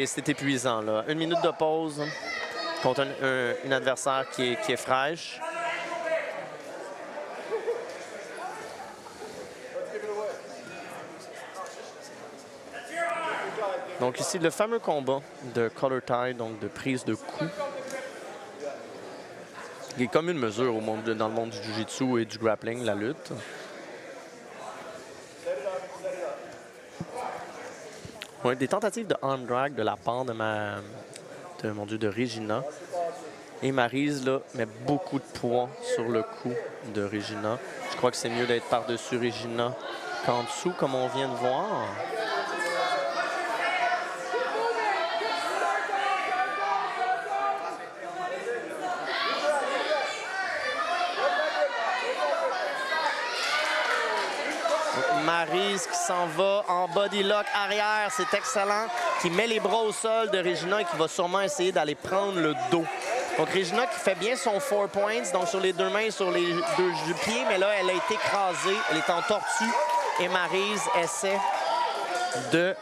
c'est épuisant, là. 1 minute de pause contre une adversaire qui est fraîche. Donc ici, le fameux combat de collar tie, donc de prise de coup, qui est comme une mesure dans le monde du jiu-jitsu et du grappling, la lutte. Ouais, des tentatives de arm drag de la part de Regina. Et Maryse, là, met beaucoup de poids sur le cou de Regina. Je crois que c'est mieux d'être par-dessus Regina qu'en dessous, comme on vient de voir. Maryse qui s'en va en body lock arrière, c'est excellent, qui met les bras au sol de Regina et qui va sûrement essayer d'aller prendre le dos. Donc Regina qui fait bien son 4 points, donc sur les deux mains, sur les deux pieds, mais là, elle a été écrasée, elle est en tortue et Maryse essaie de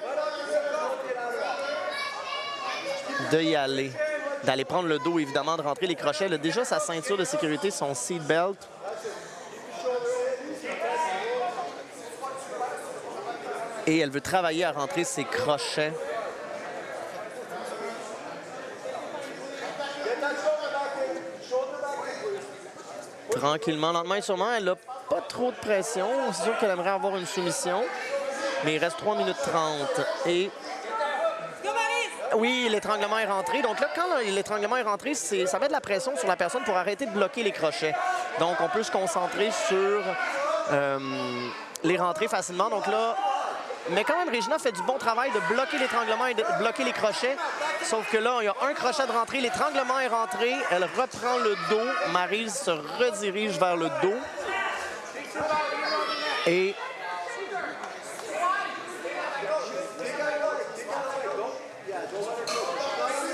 y aller, d'aller prendre le dos, évidemment, de rentrer les crochets. Elle a déjà sa ceinture de sécurité, son seat belt. Et elle veut travailler à rentrer ses crochets. Tranquillement, lentement et sûrement, elle n'a pas trop de pression. C'est sûr qu'elle aimerait avoir une soumission. Mais il reste 3 minutes 30. Et oui, l'étranglement est rentré. Donc là, quand l'étranglement est rentré, ça met de la pression sur la personne pour arrêter de bloquer les crochets. Donc, on peut se concentrer sur les rentrées facilement. Donc là, mais quand même, Regina fait du bon travail de bloquer l'étranglement et de bloquer les crochets. Sauf que là, il y a un crochet de rentrée. L'étranglement est rentré. Elle reprend le dos. Maryse se redirige vers le dos. Et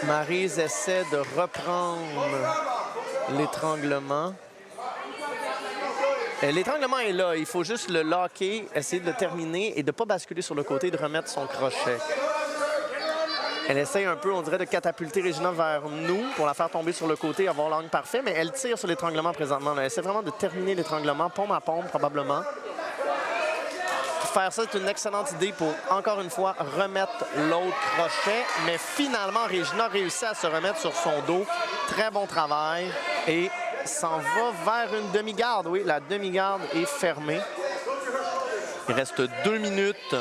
Maryse essaie de reprendre l'étranglement. L'étranglement est là. Il faut juste le locker, essayer de le terminer et de ne pas basculer sur le côté et de remettre son crochet. Elle essaie un peu, on dirait, de catapulter Regina vers nous pour la faire tomber sur le côté et avoir l'angle parfait, mais elle tire sur l'étranglement présentement. Elle essaie vraiment de terminer l'étranglement, paume à paume probablement. Faire ça, c'est une excellente idée pour, encore une fois, remettre l'autre crochet. Mais finalement, Regina réussit à se remettre sur son dos. Très bon travail. Et s'en va vers une demi-garde. Oui, la demi-garde est fermée. Il reste 2 minutes.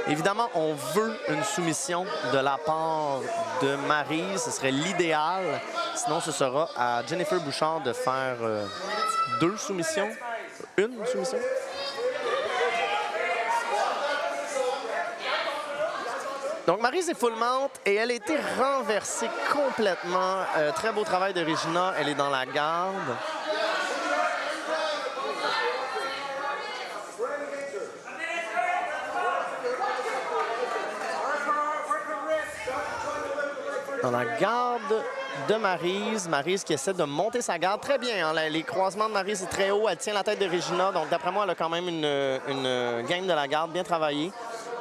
Évidemment, on veut une soumission de la part de Maryse. Ce serait l'idéal. Sinon, ce sera à Jennifer Bouchard de faire 2 soumissions. Une soumission. Donc, Maryse est full mount et elle a été renversée complètement. Très beau travail de Regina. Elle est dans la garde. Dans la garde de Maryse. Maryse qui essaie de monter sa garde. Très bien. Hein? Les croisements de Maryse sont très hauts. Elle tient la tête de Regina. Donc, d'après moi, elle a quand même une game de la garde bien travaillée.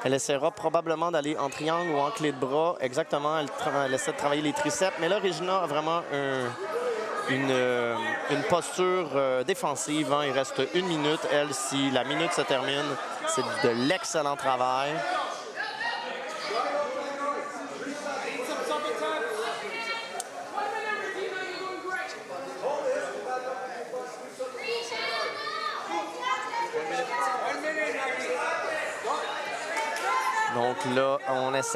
Elle essaiera probablement d'aller en triangle ou en clé de bras. Exactement, elle essaie de travailler les triceps. Mais là, Regina a vraiment une posture défensive. Hein. Il reste 1 minute. Elle, si la minute se termine, c'est de l'excellent travail. Donc là,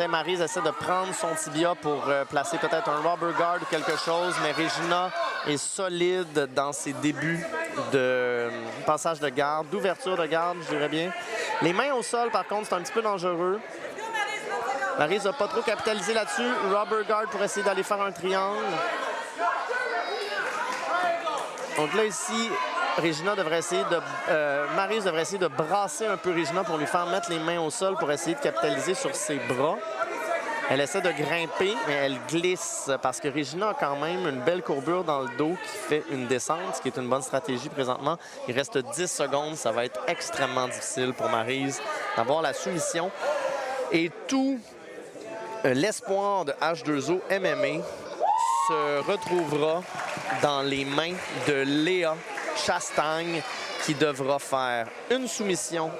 Maryse essaie de prendre son tibia pour placer peut-être un rubber guard ou quelque chose, mais Regina est solide dans ses débuts de passage de garde, d'ouverture de garde, je dirais bien. Les mains au sol, par contre, c'est un petit peu dangereux. Maryse n'a pas trop capitalisé là-dessus. Rubber guard pour essayer d'aller faire un triangle. Donc là, ici, Maryse devrait essayer de brasser un peu Regina pour lui faire mettre les mains au sol pour essayer de capitaliser sur ses bras. Elle essaie de grimper, mais elle glisse parce que Regina a quand même une belle courbure dans le dos qui fait une descente, ce qui est une bonne stratégie présentement. Il reste 10 secondes. Ça va être extrêmement difficile pour Maryse d'avoir la soumission. Et tout l'espoir de H2O MMA se retrouvera dans les mains de Léa Chastagne qui devra faire une soumission